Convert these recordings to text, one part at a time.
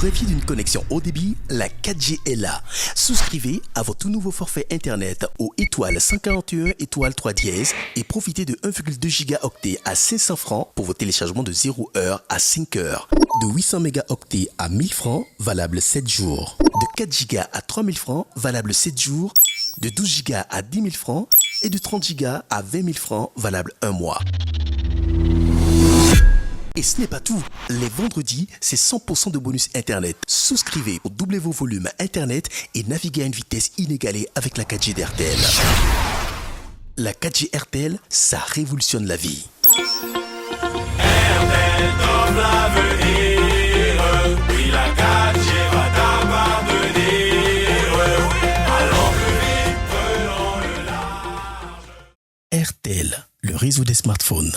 rêviez d'une connexion haut débit? La 4G est là. Souscrivez à votre tout nouveau forfait Internet au étoile 141 étoile 3 dièse et profitez de 1,2 gigaoctets à 500 francs pour vos téléchargements de 0 heure à 5 heures. De 800 mégaoctets à 1000 francs, valable 7 jours. De 4 gigas à 3000 francs, valable 7 jours. De 12 gigas à 10 000 francs et de 30 gigas à 20 000 francs, valable 1 mois. Et ce n'est pas tout. Les vendredis, c'est 100% de bonus Internet. Souscrivez pour doubler vos volumes Internet et naviguer à une vitesse inégalée avec la 4G d'RTL. La 4G RTL, ça révolutionne la vie. RTL donne l'avenir. Oui, la 4G va t'appartenir. Allons plus vite, prenons le large. RTL, le réseau des smartphones.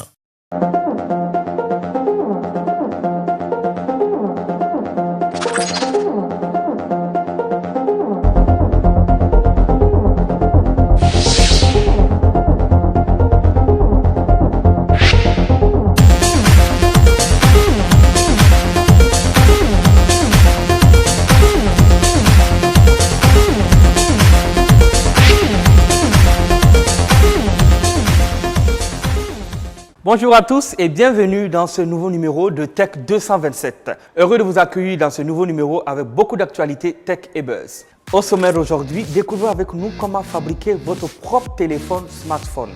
Bonjour à tous et bienvenue dans ce nouveau numéro de Tech 227. Heureux de vous accueillir dans ce nouveau numéro avec beaucoup d'actualités tech et buzz. Au sommaire aujourd'hui, découvrez avec nous comment fabriquer votre propre téléphone smartphone.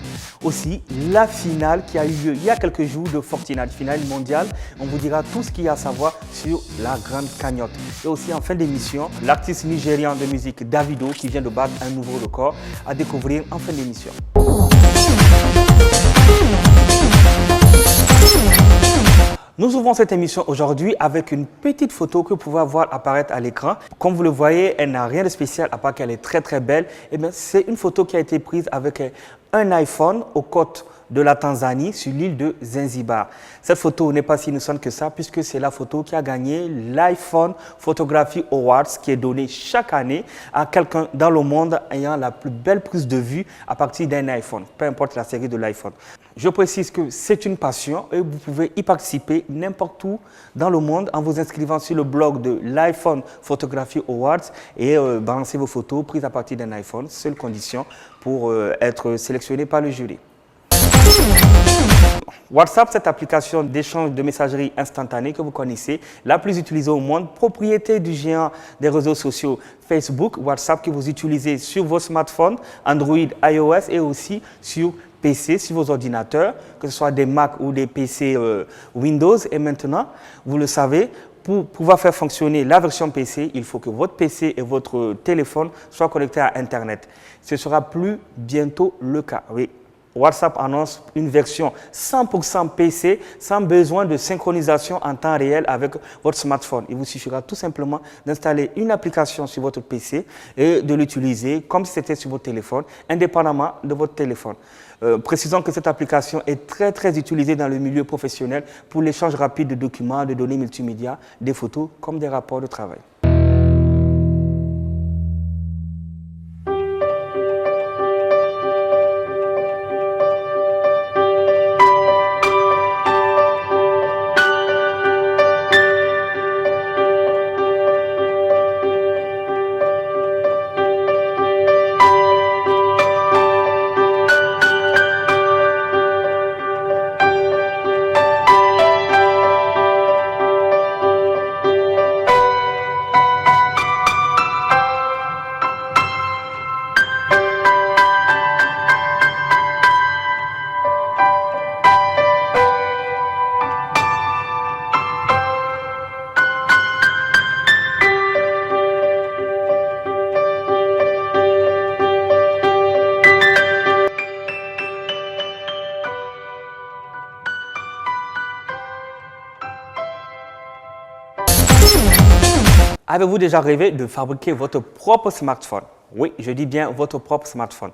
Aussi, la finale qui a eu lieu il y a quelques jours de Fortnite, finale mondiale. On vous dira tout ce qu'il y a à savoir sur la grande cagnotte. Et aussi en fin d'émission, l'artiste nigérian de musique Davido qui vient de battre un nouveau record à découvrir en fin d'émission. Nous ouvrons cette émission aujourd'hui avec une petite photo que vous pouvez voir apparaître à l'écran. Comme vous le voyez, elle n'a rien de spécial à part qu'elle est très très belle. Et bien, c'est une photo qui a été prise avec un iPhone aux côtes de la Tanzanie sur l'île de Zanzibar. Cette photo n'est pas si innocente que ça puisque c'est la photo qui a gagné l'iPhone Photography Awards qui est donné chaque année à quelqu'un dans le monde ayant la plus belle prise de vue à partir d'un iPhone, peu importe la série de l'iPhone. Je précise que c'est une passion et vous pouvez y participer n'importe où dans le monde en vous inscrivant sur le blog de l'iPhone Photography Awards et balancer vos photos prises à partir d'un iPhone, seule condition pour être sélectionné par le jury. WhatsApp, cette application d'échange de messagerie instantanée que vous connaissez, la plus utilisée au monde, propriété du géant des réseaux sociaux Facebook, WhatsApp que vous utilisez sur vos smartphones, Android, iOS et aussi sur PC, sur vos ordinateurs, que ce soit des Mac ou des PC Windows. Et maintenant, vous le savez, pour pouvoir faire fonctionner la version PC, il faut que votre PC et votre téléphone soient connectés à Internet. Ce ne sera plus bientôt le cas. Oui. WhatsApp annonce une version 100% PC sans besoin de synchronisation en temps réel avec votre smartphone. Il vous suffira tout simplement d'installer une application sur votre PC et de l'utiliser comme si c'était sur votre téléphone, indépendamment de votre téléphone. Précisons que cette application est très très utilisée dans le milieu professionnel pour l'échange rapide de documents, de données multimédia, des photos comme des rapports de travail. Avez-vous déjà rêvé de fabriquer votre propre smartphone? Oui, je dis bien votre propre smartphone.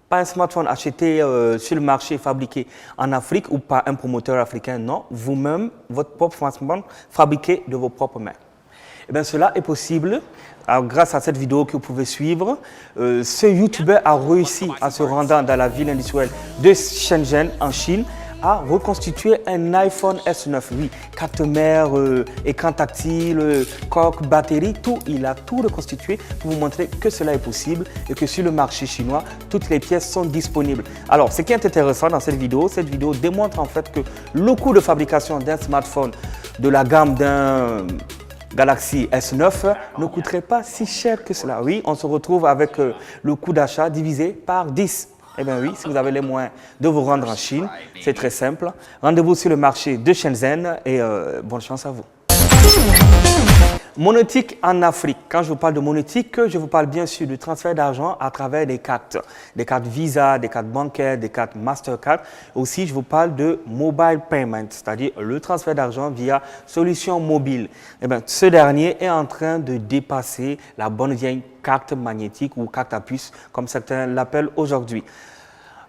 Pas un smartphone acheté sur le marché, fabriqué en Afrique ou par un promoteur africain, non. Vous-même, votre propre smartphone fabriqué de vos propres mains. Eh bien, cela est possible grâce à cette vidéo que vous pouvez suivre. Ce YouTuber a réussi à se rendre dans la ville industrielle de Shenzhen en Chine à reconstituer un iPhone S9. Oui, carte mère, écran tactile, coque, batterie, tout, il a tout reconstitué pour vous montrer que cela est possible et que sur le marché chinois, toutes les pièces sont disponibles. Alors, ce qui est intéressant dans cette vidéo démontre en fait que le coût de fabrication d'un smartphone de la gamme d'un Galaxy S9 ne coûterait pas si cher que cela. Oui, on se retrouve avec le coût d'achat divisé par 10. Eh bien oui, si vous avez les moyens de vous rendre en Chine, c'est très simple. Rendez-vous sur le marché de Shenzhen et bonne chance à vous. Monétique en Afrique. Quand je vous parle de monétique, je vous parle bien sûr du transfert d'argent à travers des cartes Visa, des cartes bancaires, des cartes Mastercard. Aussi, je vous parle de mobile payment, c'est-à-dire le transfert d'argent via solution mobile. Eh bien, ce dernier est en train de dépasser la bonne vieille carte magnétique ou carte à puce, comme certains l'appellent aujourd'hui.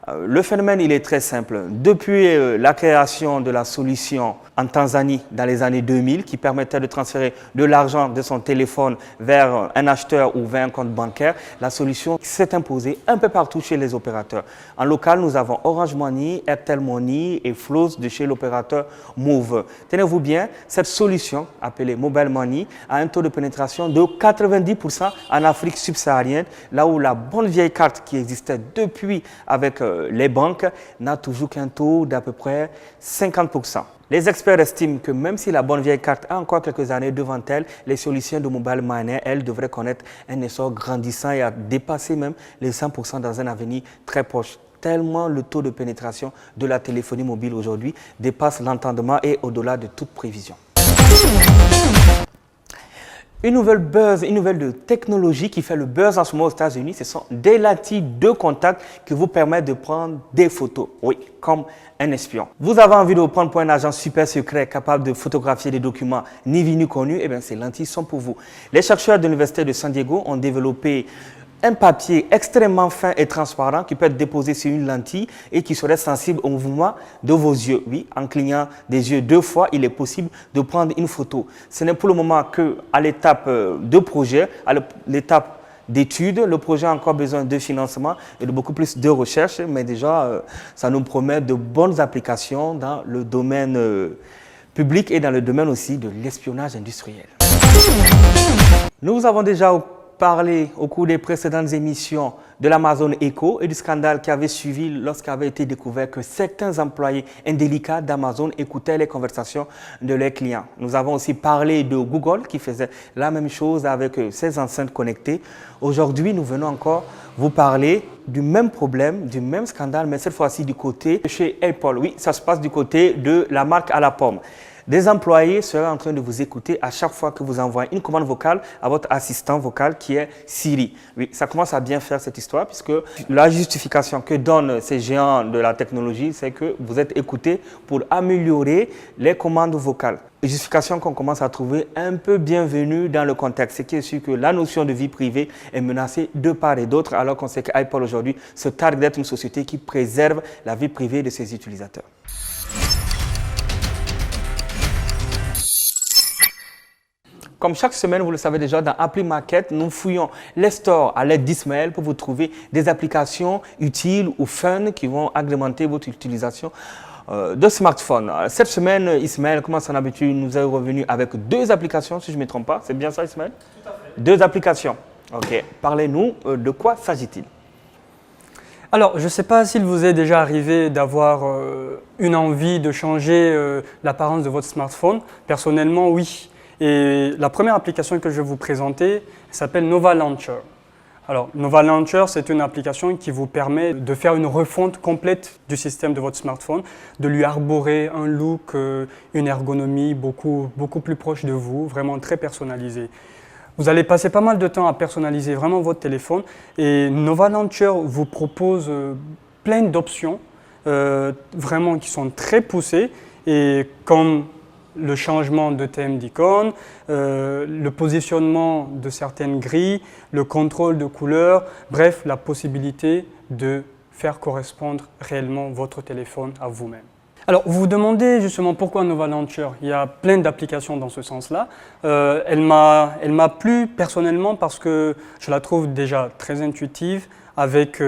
Le phénomène, il est très simple. Depuis la création de la solution en Tanzanie dans les années 2000 qui permettait de transférer de l'argent de son téléphone vers un acheteur ou vers un compte bancaire, la solution s'est imposée un peu partout chez les opérateurs. En local, nous avons Orange Money, Airtel Money et Flows de chez l'opérateur Move. Tenez-vous bien, cette solution appelée Mobile Money a un taux de pénétration de 90% en Afrique subsaharienne, là où la bonne vieille carte qui existait depuis avec les banques n'a toujours qu'un taux d'à peu près 50%. Les experts estiment que même si la bonne vieille carte a encore quelques années devant elle, les solutions de mobile money, elles, devraient connaître un essor grandissant et à dépasser même les 100% dans un avenir très proche. Tellement le taux de pénétration de la téléphonie mobile aujourd'hui dépasse l'entendement et au-delà de toute prévision. Une nouvelle de technologie qui fait le buzz en ce moment aux États-Unis, ce sont des lentilles de contact qui vous permettent de prendre des photos. Oui, comme un espion. Vous avez envie de vous prendre pour un agent super secret capable de photographier des documents ni vus ni connus, eh bien ces lentilles sont pour vous. Les chercheurs de l'Université de San Diego ont développé un papier extrêmement fin et transparent qui peut être déposé sur une lentille et qui serait sensible au mouvement de vos yeux. Oui, en clignant des yeux 2 fois, il est possible de prendre une photo. Ce n'est pour le moment qu'à l'étape de projet, à l'étape d'études. Le projet a encore besoin de financement et de beaucoup plus de recherche, mais déjà, ça nous promet de bonnes applications dans le domaine public et dans le domaine aussi de l'espionnage industriel. Nous avons déjà parlé au cours des précédentes émissions de l'Amazon Echo et du scandale qui avait suivi lorsqu'avait été découvert que certains employés indélicats d'Amazon écoutaient les conversations de leurs clients. Nous avons aussi parlé de Google qui faisait la même chose avec ses enceintes connectées. Aujourd'hui, nous venons encore vous parler du même problème, du même scandale, mais cette fois-ci du côté de chez Apple. Oui, ça se passe du côté de la marque à la pomme. Des employés seraient en train de vous écouter à chaque fois que vous envoyez une commande vocale à votre assistant vocal qui est Siri. Oui, ça commence à bien faire cette histoire puisque la justification que donnent ces géants de la technologie, c'est que vous êtes écouté pour améliorer les commandes vocales. Justification qu'on commence à trouver un peu bienvenue dans le contexte. Ce qui est sûr que la notion de vie privée est menacée de part et d'autre alors qu'on sait qu'Apple aujourd'hui se targue d'être une société qui préserve la vie privée de ses utilisateurs. Comme chaque semaine, vous le savez déjà, dans Appli Market, nous fouillons les stores à l'aide d'Ismaël pour vous trouver des applications utiles ou fun qui vont agrémenter votre utilisation de smartphone. Cette semaine, Ismaël, comme à son habitude, nous est revenu avec 2 applications, si je ne me trompe pas. C'est bien ça, Ismaël? Tout à fait. 2 applications. OK. Parlez-nous, de quoi s'agit-il? Alors, je ne sais pas s'il vous est déjà arrivé d'avoir une envie de changer l'apparence de votre smartphone. Personnellement, oui. Et la première application que je vais vous présenter s'appelle Nova Launcher. Alors, Nova Launcher, c'est une application qui vous permet de faire une refonte complète du système de votre smartphone, de lui arborer un look, une ergonomie beaucoup plus proche de vous, vraiment très personnalisée. Vous allez passer pas mal de temps à personnaliser vraiment votre téléphone et Nova Launcher vous propose plein d'options vraiment qui sont très poussées et comme le changement de thème d'icône, le positionnement de certaines grilles, le contrôle de couleurs, bref, la possibilité de faire correspondre réellement votre téléphone à vous-même. Alors, vous vous demandez justement pourquoi Nova Launcher. Il y a plein d'applications dans ce sens-là. Elle m'a plu personnellement parce que je la trouve déjà très intuitive, avec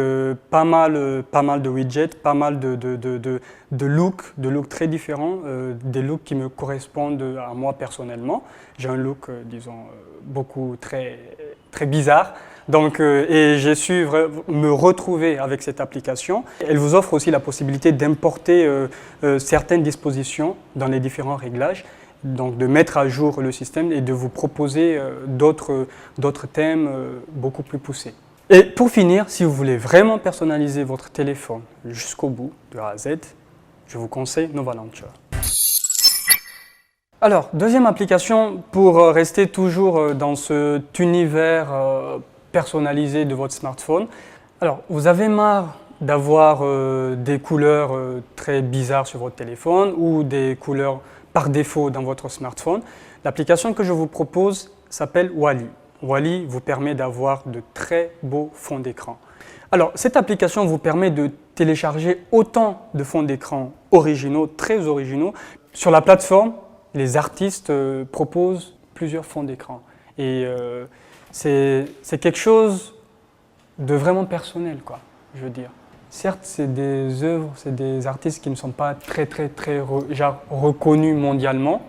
pas mal de widgets, pas mal de looks très différents, des looks qui me correspondent à moi personnellement. J'ai un look, disons, beaucoup très bizarre. Donc, et j'ai su me retrouver avec cette application. Elle vous offre aussi la possibilité d'importer certaines dispositions dans les différents réglages, donc de mettre à jour le système et de vous proposer d'autres thèmes beaucoup plus poussés. Et pour finir, si vous voulez vraiment personnaliser votre téléphone jusqu'au bout, de A à Z, je vous conseille Nova Launcher. Alors, deuxième application, pour rester toujours dans cet univers personnalisé de votre smartphone. Alors, vous avez marre d'avoir des couleurs très bizarres sur votre téléphone ou des couleurs par défaut dans votre smartphone. L'application que je vous propose s'appelle Wally. Wally vous permet d'avoir de très beaux fonds d'écran. Alors, cette application vous permet de télécharger autant de fonds d'écran originaux, très originaux. Sur la plateforme, les artistes proposent plusieurs fonds d'écran. Et c'est quelque chose de vraiment personnel, quoi, je veux dire. Certes, c'est des œuvres, c'est des artistes qui ne sont pas très reconnus mondialement,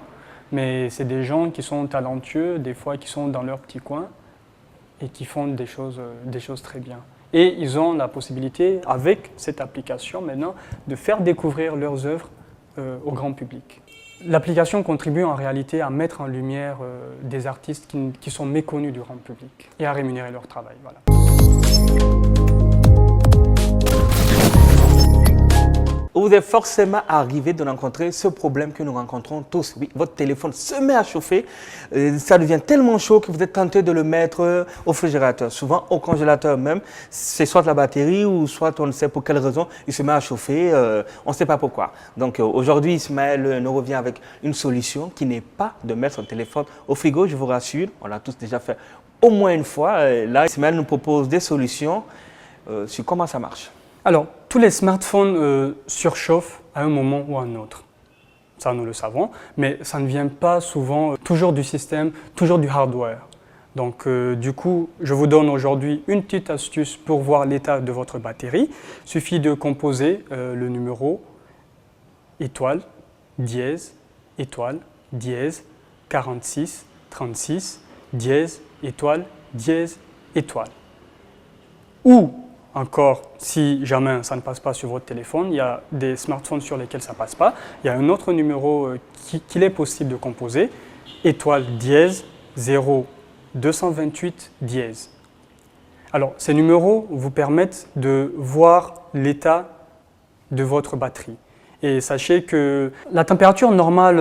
mais c'est des gens qui sont talentueux, des fois qui sont dans leur petit coin et qui font des choses très bien. Et ils ont la possibilité, avec cette application maintenant, de faire découvrir leurs œuvres au grand public. L'application contribue en réalité à mettre en lumière des artistes qui sont méconnus du grand public et à rémunérer leur travail. Voilà. Vous êtes forcément arrivé de rencontrer ce problème que nous rencontrons tous. Oui, votre téléphone se met à chauffer, ça devient tellement chaud que vous êtes tenté de le mettre au réfrigérateur. Souvent au congélateur même, c'est soit la batterie ou soit on ne sait pour quelle raison, il se met à chauffer, on ne sait pas pourquoi. Donc aujourd'hui, Ismaël nous revient avec une solution qui n'est pas de mettre son téléphone au frigo, je vous rassure, on l'a tous déjà fait au moins une fois. Là, Ismaël nous propose des solutions sur comment ça marche. Alors, tous les smartphones surchauffent à un moment ou à un autre. Ça, nous le savons, mais ça ne vient pas souvent toujours du système, toujours du hardware. Donc, du coup, je vous donne aujourd'hui une petite astuce pour voir l'état de votre batterie. Il suffit de composer le numéro étoile, dièse, étoile, dièse, 46, 36, dièse, étoile, dièse, étoile. Ou encore, si jamais ça ne passe pas sur votre téléphone, il y a des smartphones sur lesquels ça ne passe pas. Il y a un autre numéro qu'il est possible de composer, étoile dièse 0 228 dièse. Alors, ces numéros vous permettent de voir l'état de votre batterie. Et sachez que la température normale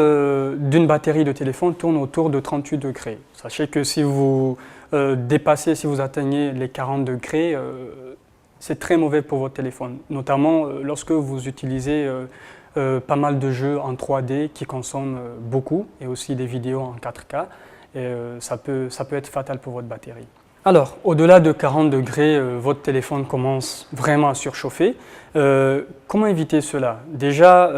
d'une batterie de téléphone tourne autour de 38 degrés. Sachez que si vous dépassez, si vous atteignez les 40 degrés, c'est très mauvais pour votre téléphone, notamment lorsque vous utilisez pas mal de jeux en 3D qui consomment beaucoup et aussi des vidéos en 4K. Et, ça peut être fatal pour votre batterie. Alors, au-delà de 40 degrés, votre téléphone commence vraiment à surchauffer. Comment éviter cela? Déjà,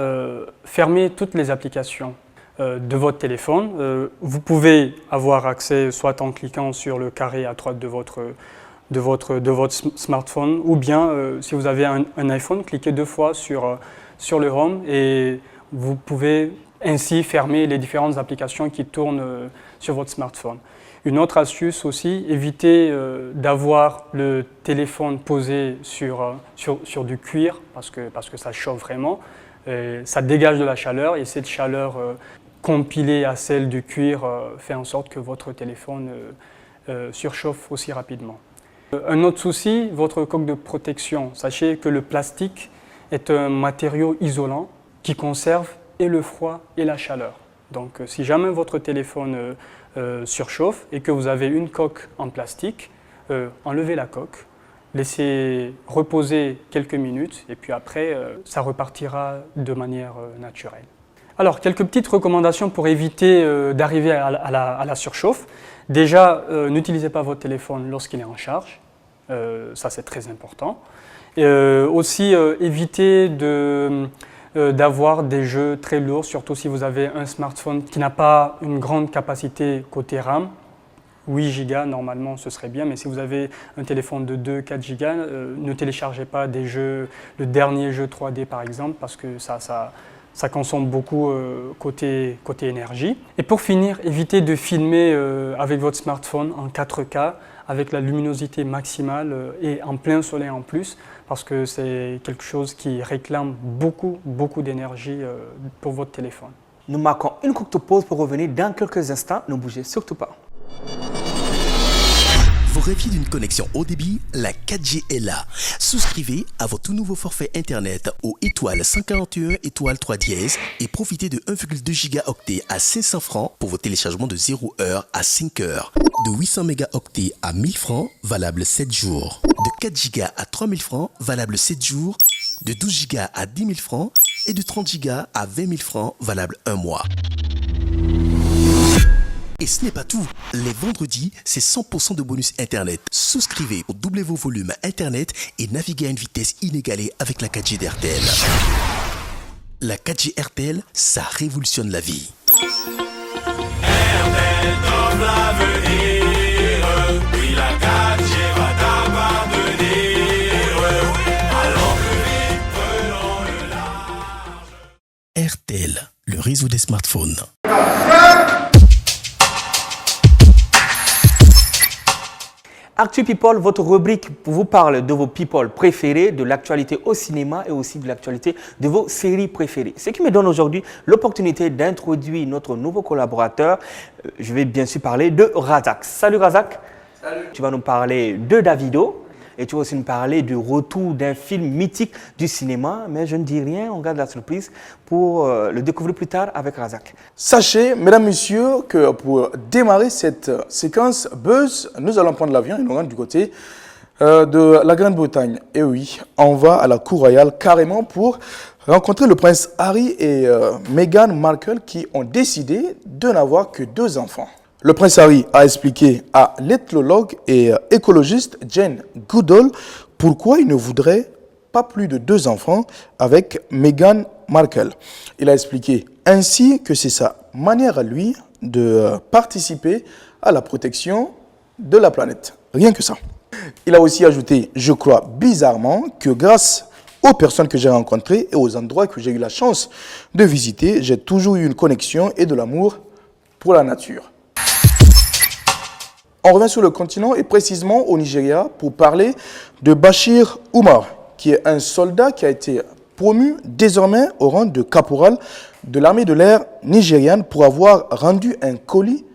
fermez toutes les applications de votre téléphone. Vous pouvez avoir accès soit en cliquant sur le carré à droite de votre smartphone, ou bien si vous avez un iPhone, cliquez 2 fois sur le Home et vous pouvez ainsi fermer les différentes applications qui tournent sur votre smartphone. Une autre astuce aussi, évitez d'avoir le téléphone posé sur du cuir parce que ça chauffe vraiment. Ça dégage de la chaleur et cette chaleur compilée à celle du cuir fait en sorte que votre téléphone surchauffe aussi rapidement. Un autre souci, votre coque de protection. Sachez que le plastique est un matériau isolant qui conserve et le froid et la chaleur. Donc si jamais votre téléphone surchauffe et que vous avez une coque en plastique, enlevez la coque, laissez reposer quelques minutes et puis après ça repartira de manière naturelle. Alors, quelques petites recommandations pour éviter d'arriver à la surchauffe. Déjà, n'utilisez pas votre téléphone lorsqu'il est en charge. Ça, c'est très important. Aussi, évitez d'avoir des jeux très lourds, surtout si vous avez un smartphone qui n'a pas une grande capacité côté RAM. 8 Go, normalement ce serait bien, mais si vous avez un téléphone de 2-4 Go, ne téléchargez pas des jeux, le dernier jeu 3D par exemple, parce que ça consomme beaucoup côté énergie. Et pour finir, évitez de filmer avec votre smartphone en 4K, avec la luminosité maximale et en plein soleil en plus, parce que c'est quelque chose qui réclame beaucoup d'énergie pour votre téléphone. Nous marquons une courte pause pour revenir dans quelques instants. Ne bougez surtout pas. Vous rêviez d'une connexion haut débit? La 4G est là. Souscrivez à votre tout nouveau forfait Internet au étoile 141 étoile 3 dièse et profitez de 1,2 gigaoctets à 500 francs pour vos téléchargements de 0 heure à 5 heures. De 800 mégaoctets à 1000 francs, valable 7 jours. De 4 gigas à 3000 francs, valable 7 jours. De 12 gigas à 10 000 francs et de 30 gigas à 20 000 francs, valable 1 mois. Et ce n'est pas tout. Les vendredis, c'est 100% de bonus Internet. Souscrivez pour doubler vos volumes Internet et naviguer à une vitesse inégalée avec la 4G d'RTL. La 4G RTL, ça révolutionne la vie. RTL donne l'avenir. Oui, la 4G va t'appartenir. Alors plus vite, prenons le large. RTL, le réseau des smartphones. Actu People, votre rubrique vous parle de vos people préférés, de l'actualité au cinéma et aussi de l'actualité de vos séries préférées. Ce qui me donne aujourd'hui l'opportunité d'introduire notre nouveau collaborateur. Je vais bien sûr parler de Razak. Salut Razak. Salut. Tu vas nous parler de Davido et tu vas aussi nous parler du retour d'un film mythique du cinéma. Mais je ne dis rien, on garde la surprise pour le découvrir plus tard avec Razak. Sachez, mesdames, messieurs, que pour démarrer cette séquence Buzz, nous allons prendre l'avion et nous rendre du côté de la Grande-Bretagne. Et oui, on va à la cour royale carrément pour rencontrer le prince Harry et Meghan Markle qui ont décidé de n'avoir que 2 enfants. Le prince Harry a expliqué à l'éthologue et écologiste Jane Goodall pourquoi il ne voudrait pas plus de 2 enfants avec Meghan Markle. Il a expliqué ainsi que c'est sa manière à lui de participer à la protection de la planète. Rien que ça. Il a aussi ajouté, je crois bizarrement, que grâce aux personnes que j'ai rencontrées et aux endroits que j'ai eu la chance de visiter, j'ai toujours eu une connexion et de l'amour pour la nature. On revient sur le continent et précisément au Nigeria pour parler de Bashir Umar, qui est un soldat qui a été promu désormais au rang de caporal de l'armée de l'air nigériane pour avoir rendu un colis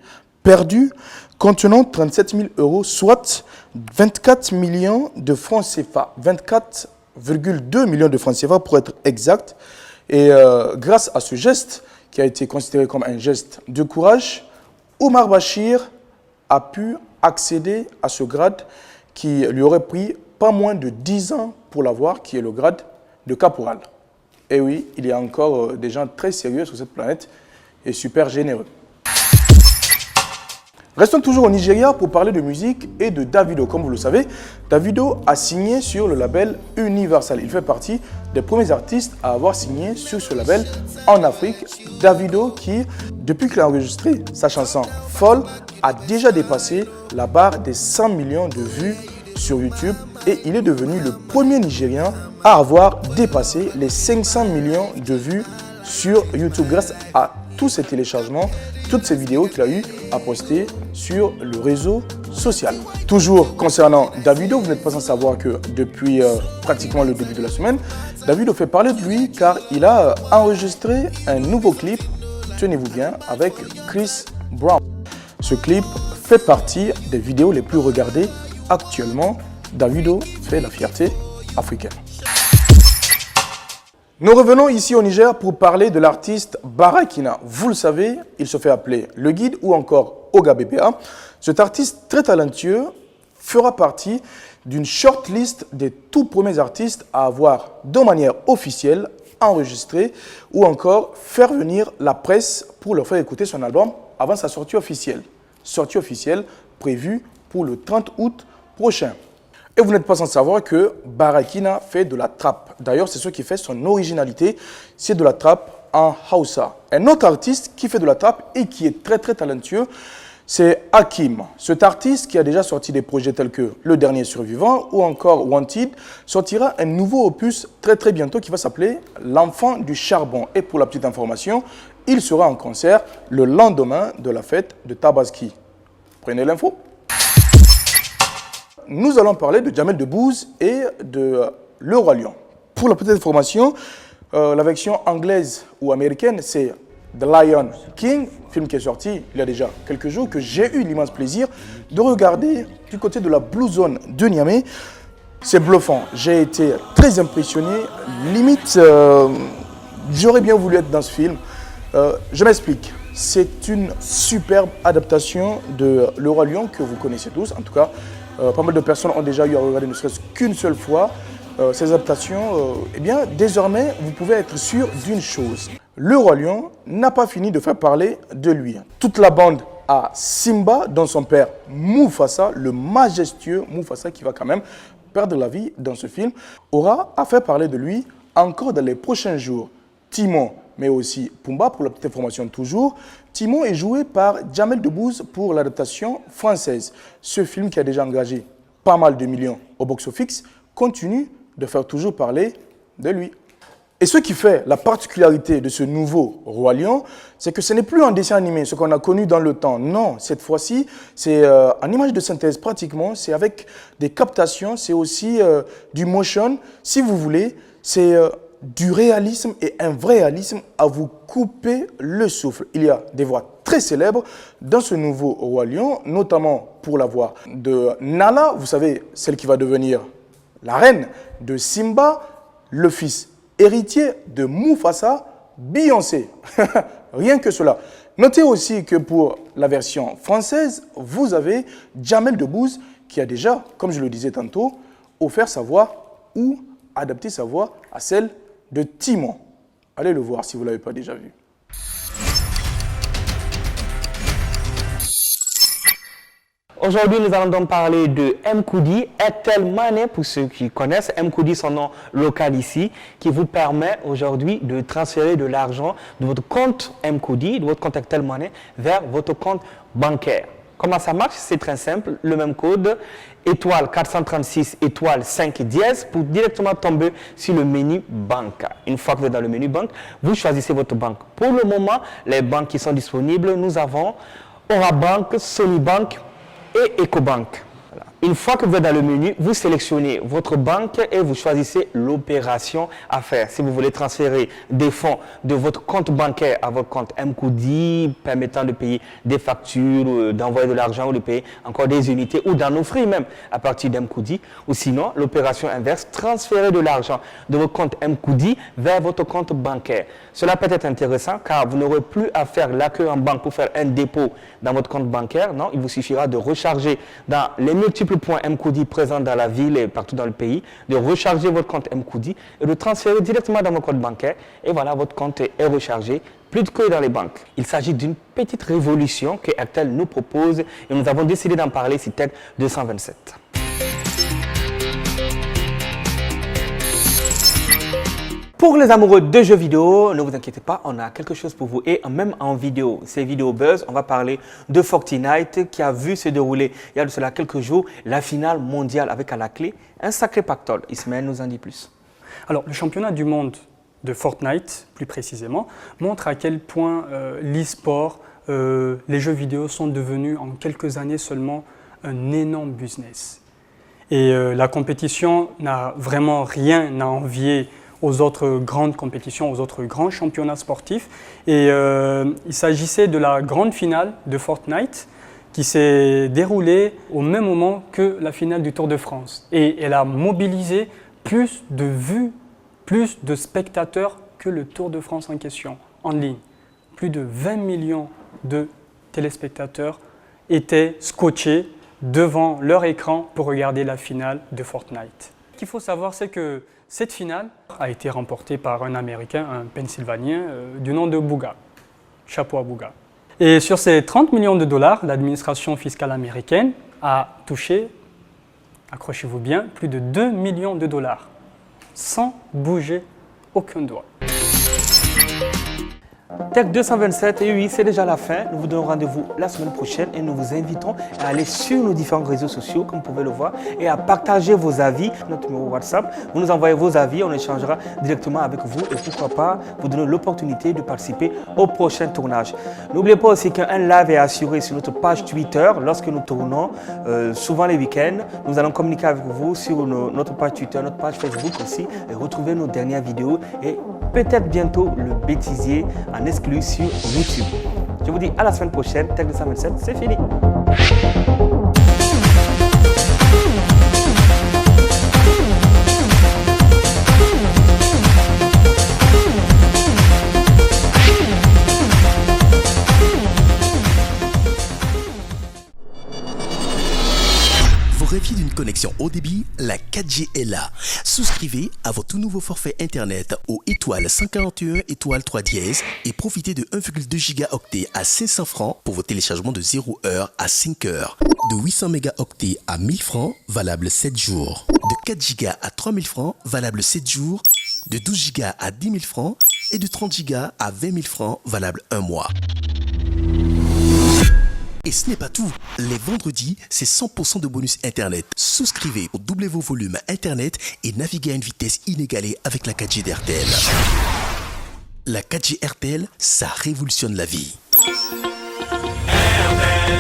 perdu contenant 37 000 €, soit 24 millions de francs CFA, 24,2 millions de francs CFA pour être exact. Et grâce à ce geste, qui a été considéré comme un geste de courage, Omar Bashir a pu accéder à ce grade qui lui aurait pris pas moins de 10 ans pour l'avoir, qui est le grade de caporal. Et oui, il y a encore des gens très sérieux sur cette planète et super généreux. Restons toujours au Nigeria pour parler de musique et de Davido. Comme vous le savez, Davido a signé sur le label Universal. Il fait partie des premiers artistes à avoir signé sur ce label en Afrique. Davido qui, depuis qu'il a enregistré sa chanson Folle, a déjà dépassé la barre des 100 millions de vues sur YouTube et il est devenu le premier Nigérian à avoir dépassé les 500 millions de vues sur YouTube grâce à tous ces téléchargements, toutes ces vidéos qu'il a eu à poster sur le réseau social. Toujours concernant Davido, vous n'êtes pas sans savoir que depuis pratiquement le début de la semaine, Davido fait parler de lui car il a enregistré un nouveau clip, tenez-vous bien, avec Chris Brown. Ce clip fait partie des vidéos les plus regardées actuellement. Davido fait la fierté africaine. Nous revenons ici au Niger pour parler de l'artiste Barakina. Vous le savez, il se fait appeler Le Guide ou encore Oga BBA. Cet artiste très talentueux fera partie d'une shortlist des tout premiers artistes à avoir de manière officielle enregistré ou encore faire venir la presse pour leur faire écouter son album avant sa sortie officielle. Sortie officielle prévue pour le 30 août prochain. Et vous n'êtes pas sans savoir que Barakina fait de la trappe. D'ailleurs, c'est ce qui fait son originalité, c'est de la trappe en Hausa. Un autre artiste qui fait de la trappe et qui est très très talentueux, C'est Hakim, cet artiste qui a déjà sorti des projets tels que Le Dernier Survivant ou encore Wanted, sortira un nouveau opus très bientôt qui va s'appeler L'Enfant du Charbon. Et pour la petite information, il sera en concert le lendemain de la fête de Tabaski. Prenez l'info. Nous allons parler de Jamel Debbouze et de Le Roi Lion. Pour la petite information, la version anglaise ou américaine, c'est The Lion King, film qui est sorti il y a déjà quelques jours, que j'ai eu l'immense plaisir de regarder du côté de la Blue Zone de Niamey. C'est bluffant, j'ai été très impressionné, limite, j'aurais bien voulu être dans ce film. Je m'explique, c'est une superbe adaptation de Le Roi Lion que vous connaissez tous, en tout cas, pas mal de personnes ont déjà eu à regarder ne serait-ce qu'une seule fois. Ces adaptations, eh bien, désormais, vous pouvez être sûr d'une chose. Le Roi Lion n'a pas fini de faire parler de lui. Toute la bande à Simba, dont son père Mufasa, le majestueux Mufasa qui va quand même perdre la vie dans ce film, aura à faire parler de lui encore dans les prochains jours. Timon, mais aussi Pumba, pour la petite information toujours. Timon est joué par Jamel Debbouze pour l'adaptation française. Ce film qui a déjà engagé pas mal de millions au box-office continue de faire toujours parler de lui. Et ce qui fait la particularité de ce nouveau Roi Lion, c'est que ce n'est plus un dessin animé, ce qu'on a connu dans le temps. Non, cette fois-ci, c'est en image de synthèse pratiquement, c'est avec des captations, c'est aussi du motion, si vous voulez, c'est du réalisme et un vrai réalisme à vous couper le souffle. Il y a des voix très célèbres dans ce nouveau Roi Lion, notamment pour la voix de Nala, vous savez, celle qui va devenir la reine, de Simba, le fils héritier de Mufasa, Beyoncé. Rien que cela. Notez aussi que pour la version française, vous avez Jamel Debbouze qui a déjà, comme je le disais tantôt, offert sa voix ou adapté sa voix à celle de Timon. Allez le voir si vous ne l'avez pas déjà vu. Aujourd'hui, nous allons donc parler de Mkoudi, Airtel Money, pour ceux qui connaissent. Mkoudi, son nom local ici, qui vous permet aujourd'hui de transférer de l'argent de votre compte Mkoudi, de votre compte Airtel Money, vers votre compte bancaire. Comment ça marche? C'est très simple, le même code, étoile 436, étoile 5 dièse, pour directement tomber sur le menu banque. Une fois que vous êtes dans le menu banque, vous choisissez votre banque. Pour le moment, les banques qui sont disponibles, nous avons Orabank, Sonybank et Ecobank. Voilà. Une fois que vous êtes dans le menu, vous sélectionnez votre banque et vous choisissez l'opération à faire. Si vous voulez transférer des fonds de votre compte bancaire à votre compte Mkoudi, permettant de payer des factures, d'envoyer de l'argent ou de payer encore des unités ou d'en offrir même à partir d'Mkoudi. Ou sinon, l'opération inverse, transférer de l'argent de votre compte Mkoudi vers votre compte bancaire. Cela peut être intéressant car vous n'aurez plus à faire la queue en banque pour faire un dépôt dans votre compte bancaire. Non, il vous suffira de recharger dans les multiples points Mkoudi présents dans la ville et partout dans le pays, de recharger votre compte Mkoudi et de transférer directement dans votre compte bancaire. Et voilà, votre compte est rechargé, plus de queue dans les banques. Il s'agit d'une petite révolution que Airtel nous propose et nous avons décidé d'en parler sur Tech 227. Pour les amoureux de jeux vidéo, ne vous inquiétez pas, on a quelque chose pour vous et même en vidéo. C'est Vidéo Buzz, on va parler de Fortnite qui a vu se dérouler il y a de cela quelques jours la finale mondiale avec à la clé un sacré pactole. Ismaël nous en dit plus. Alors, le championnat du monde de Fortnite, plus précisément, montre à quel point l'e-sport, les jeux vidéo sont devenus en quelques années seulement un énorme business. Et la compétition n'a vraiment rien à envier aux autres grandes compétitions, aux autres grands championnats sportifs. Et il s'agissait de la grande finale de Fortnite qui s'est déroulée au même moment que la finale du Tour de France. Et elle a mobilisé plus de vues, plus de spectateurs que le Tour de France en question, en ligne. Plus de 20 millions de téléspectateurs étaient scotchés devant leur écran pour regarder la finale de Fortnite. Ce qu'il faut savoir, c'est que cette finale a été remportée par un Américain, un Pennsylvanien du nom de Bouga, chapeau à Bouga. Et sur ces 30 millions de dollars, l'administration fiscale américaine a touché, accrochez-vous bien, plus de 2 millions de dollars, sans bouger aucun doigt. Tech 227, et oui, c'est déjà la fin. Nous vous donnons rendez-vous la semaine prochaine et nous vous invitons à aller sur nos différents réseaux sociaux, comme vous pouvez le voir, et à partager vos avis, notre numéro WhatsApp. Vous nous envoyez vos avis, on échangera directement avec vous et pourquoi pas vous donner l'opportunité de participer au prochain tournage. N'oubliez pas aussi qu'un live est assuré sur notre page Twitter lorsque nous tournons, souvent les week-ends. Nous allons communiquer avec vous sur notre page Twitter, notre page Facebook aussi, et retrouver nos dernières vidéos et peut-être bientôt le bêtisier en exclu sur YouTube. Je vous dis à la semaine prochaine. Tech 227, c'est fini. Vous rêviez d'une connexion haut débit? La 4G est là. Souscrivez à votre tout nouveau forfait internet au étoile 141 étoile 3 dièse et profitez de 1,2 gigaoctets à 500 francs pour vos téléchargements de 0 heure à 5 heures. De 800 mégaoctets à 1000 francs, valable 7 jours. De 4 gigas à 3000 francs, valable 7 jours. De 12 gigas à 10 000 francs et de 30 gigas à 20 000 francs, valable 1 mois. Et ce n'est pas tout. Les vendredis, c'est 100% de bonus Internet. Souscrivez pour doubler vos volumes Internet et naviguer à une vitesse inégalée avec la 4G d'RTL. La 4G RTL, ça révolutionne la vie. RTL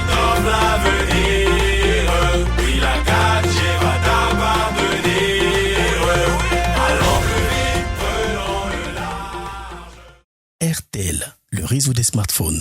dans l'avenir. Oui, la 4G va t'appartenir. Allons plus vite, prenons le large. RTL, le réseau des smartphones.